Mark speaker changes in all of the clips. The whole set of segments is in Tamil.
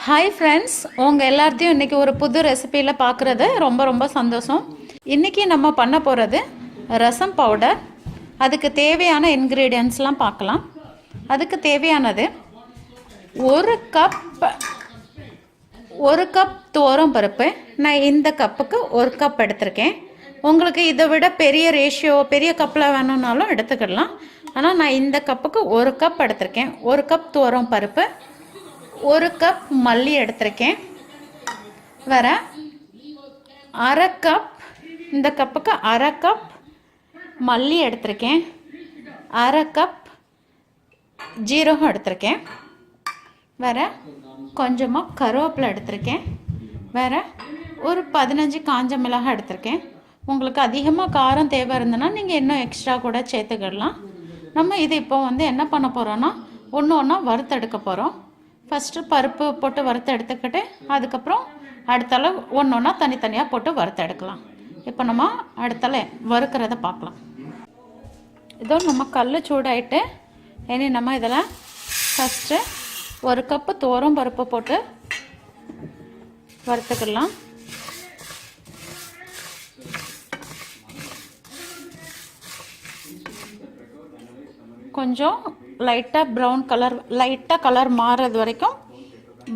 Speaker 1: ஹாய் ஃப்ரெண்ட்ஸ், உங்கள் எல்லாத்தையும் இன்றைக்கி ஒரு புது ரெசிபியில் பார்க்குறது ரொம்ப சந்தோஷம். இன்றைக்கி நம்ம பண்ண போகிறது ரசம் பவுடர். அதுக்கு தேவையான இன்க்ரீடியன்ட்ஸ்லாம் பார்க்கலாம். அதுக்கு தேவையானது ஒரு கப் துவரம் பருப்பு. நான் இந்த கப்புக்கு ஒரு கப் எடுத்திருக்கேன். உங்களுக்கு இதை விட பெரிய ரேஷியோ பெரிய கப்பில் வேணும்னாலும் எடுத்துக்கிடலாம். ஆனால் நான் இந்த கப்புக்கு ஒரு கப் எடுத்திருக்கேன். ஒரு கப் துவரம் பருப்பு, ஒரு கப் மல்லி எடுத்திருக்கேன். வேறு அரை கப், இந்த கப்புக்கு அரை கப் மல்லி எடுத்திருக்கேன். அரை கப் ஜீரகம் எடுத்திருக்கேன். வேறு கொஞ்சமாக கருவேப்பிலை எடுத்திருக்கேன். வேறு ஒரு 15 காஞ்ச மிளகாய் எடுத்திருக்கேன். உங்களுக்கு அதிகமாக காரம் தேவை இருந்ததுன்னா நீங்கள் இன்னும் எக்ஸ்ட்ரா கூட சேர்த்துக்கிடலாம். நம்ம இது இப்போ என்ன பண்ண போகிறோன்னா ஒன்று ஒன்றா வறுத்தெடுக்க போகிறோம். ஃபஸ்ட்டு பருப்பு போட்டு வறுத்து எடுத்துக்கிட்டு அதுக்கப்புறம் அடுத்தால ஒன்று ஒன்றா தனித்தனியாக போட்டு வறுத்து எடுக்கலாம். இப்போ நம்ம அடுத்தால வறுக்கிறத பார்க்கலாம். இதோ நம்ம கல் சூடாயிட்டு இனி நம்ம இதில் ஃபஸ்ட்டு ஒரு கப்பு துவரம் பருப்பு போட்டு வறுத்துக்கலாம். கொஞ்சம் லைட்டாக ப்ரௌன் கலர், லைட்டாக கலர் மாறுறது வரைக்கும்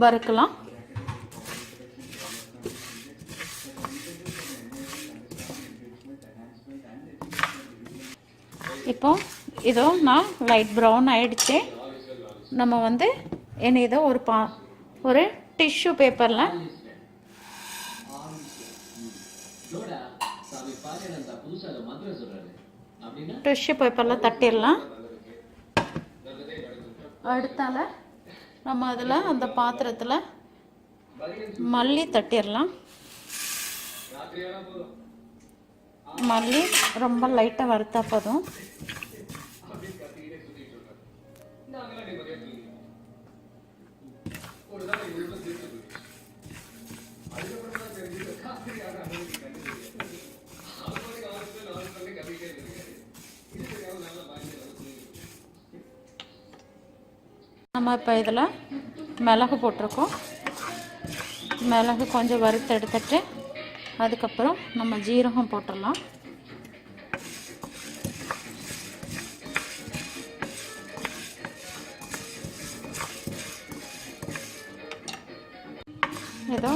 Speaker 1: வறுக்கலாம். இப்போ இதோ நான் லைட் ப்ரௌன் ஆயிடுச்சு. நம்ம என்ன இதோ ஒரு டிஷ்யூ பேப்பரில் தட்டிடலாம். அடுத்தால நம்ம அதில் அந்த பாத்திரத்தில் மல்லி தட்டிடலாம். மல்லி ரொம்ப லைட்டாக வறுத்தா போதும். நம்ம இப்போ இதில் மிளகு போட்டிருக்கோம். மிளகு கொஞ்சம் வறுத்து எடுத்துட்டு அதுக்கப்புறம் நம்ம ஜீரகம் போட்டுடலாம். ஏதோ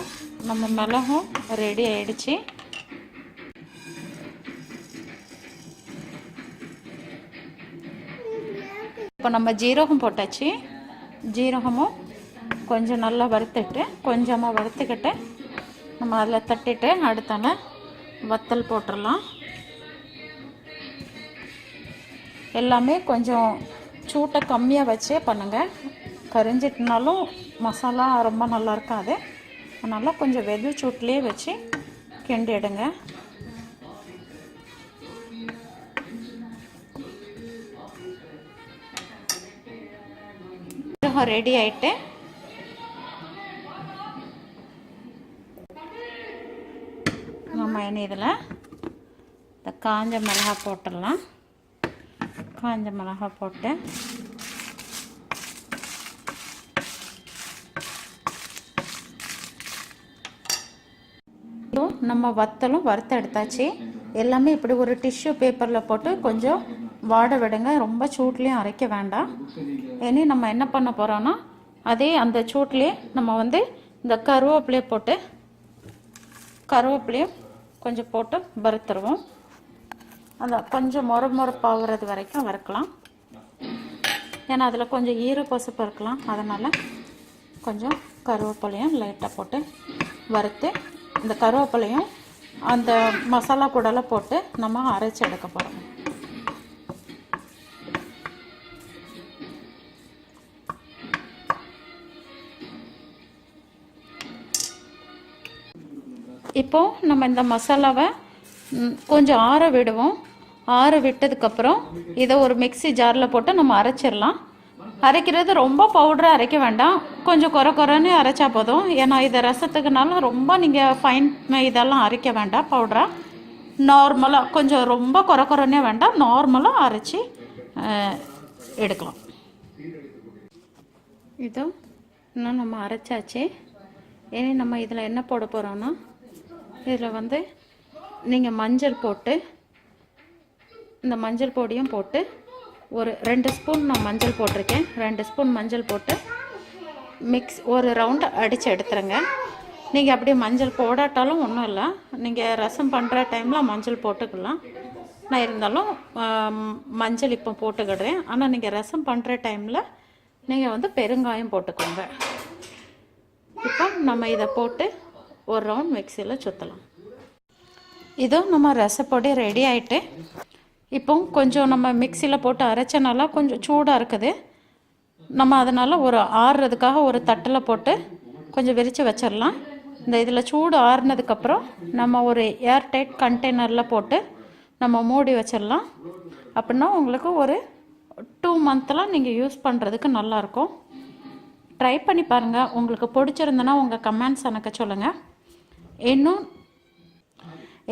Speaker 1: நம்ம மிளகும் ரெடி ஆயிடுச்சு. இப்போ நம்ம ஜீரகம் போட்டாச்சு. ஜீரகமும் கொஞ்சம் நல்லா வறுத்துட்டு கொஞ்சமாக வறுத்துக்கிட்டு நம்ம அதில் தட்டிட்டு அடுத்தால வத்தல் போட்டுடலாம். எல்லாமே கொஞ்சம் சூட்டை கம்மியாக வச்சே பண்ணுங்கள். கரிஞ்சிட்டுனாலும் மசாலா ரொம்ப நல்லா இருக்காது. அதனால் கொஞ்சம் வெது சூட்லேயே வச்சு கிண்டிடுங்க. ரெடி ஆயிட்டு நம்ம இதில் இந்த காஞ்ச மிளகாய் போட்டுடலாம். காஞ்ச மிளகாய் போட்டு நம்ம வத்தலும் வறுத்து எடுத்தாச்சு. எல்லாமே இப்படி ஒரு டிஷ்யூ பேப்பரில் போட்டு கொஞ்சம் வாட விடுங்க. ரொம்ப சூட்லேயும் அரைக்க வேண்டாம். இனி நம்ம என்ன பண்ண போகிறோன்னா அதே அந்த சூட்லேயே நம்ம இந்த கருவேப்பிலையும் கொஞ்சம் போட்டு வறுத்துருவோம். அந்த கொஞ்சம் மொரப்பாகிறது வரைக்கும் வறுக்கலாம். ஏன்னா அதில் கொஞ்சம் ஈரப்பசுப்பு இருக்கலாம். அதனால் கொஞ்சம் கருவேப்பிலையும் லைட்டாக போட்டு வறுத்து இந்த கருவேப்பிலையும் அந்த மசாலா கூடலாம் போட்டு நம்ம அரைச்சி எடுக்க போகிறோம். இப்போது நம்ம இந்த மசாலாவை கொஞ்சம் ஆற விடுவோம். ஆற விட்டதுக்கப்புறம் இதை ஒரு மிக்ஸி ஜாரில் போட்டு நம்ம அரைச்சிடலாம். அரைக்கிறது ரொம்ப பவுடராக அரைக்க வேண்டாம். கொஞ்சம் குறைன்னு அரைச்சா போதும். ஏன்னா இதை ரசத்துக்குனாலும் ரொம்ப நீங்கள் ஃபைன் இதெல்லாம் அரைக்க வேண்டாம். பவுடராக நார்மலாக கொஞ்சம் ரொம்ப குறைன்னே வேண்டாம். நார்மலாக அரைச்சி எடுக்கலாம். இதோ இன்னும் நம்ம அரைச்சாச்சு. இனி நம்ம இதில் என்ன போட போகிறோன்னா, இதில் வந்து நீங்கள் மஞ்சள் போட்டு, இந்த மஞ்சள் பொடியும் போட்டு ஒரு 2 ஸ்பூன் நான் மஞ்சள் போட்டிருக்கேன். 2 ஸ்பூன் மஞ்சள் போட்டு ஒரு ரவுண்டு அடித்து எடுத்துருங்க. நீங்கள் அப்படியே மஞ்சள் போடாட்டாலும் ஒன்றும் இல்லை, நீங்கள் ரசம் பண்ணுற டைமில் மஞ்சள் போட்டுக்கலாம். நான் இருந்தாலும் மஞ்சள் இப்போ போட்டுக்கிடுறேன். ஆனால் நீங்கள் ரசம் பண்ணுற டைமில் நீங்கள் வந்து பெருங்காயம் போட்டுக்கோங்க. இப்போ நம்ம இதை போட்டு ஒரு ரவுண்ட் மிக்சியில் சுற்றலாம். இதோ நம்ம ரசப்பொடி ரெடி ஆகிட்டு, இப்போ கொஞ்சம் நம்ம மிக்சியில் போட்டு அரைச்சனால கொஞ்சம் சூடாக இருக்குது. நம்ம அதனால் ஒரு ஆறுறதுக்காக ஒரு தட்டில் போட்டு கொஞ்சம் விரித்து வச்சிடலாம். இந்த இதில் சூடு ஆறுனதுக்கப்புறம் நம்ம ஒரு ஏர்டைட் கண்டெய்னரில் போட்டு நம்ம மூடி வச்சிடலாம். அப்படின்னா உங்களுக்கு ஒரு 2 மந்த்லாம் நீங்கள் யூஸ் பண்ணுறதுக்கு நல்லாயிருக்கும். ட்ரை பண்ணி பாருங்கள். உங்களுக்கு பிடிச்சிருந்தனா உங்கள் கமெண்ட்ஸ் எனக்கு சொல்லுங்கள்.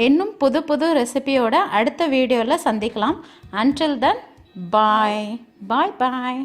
Speaker 1: இன்னும் புது புது ரெசிபியோட அடுத்த வீடியோவில் சந்திக்கலாம். அன்டில் தென் பாய் பாய் பாய்.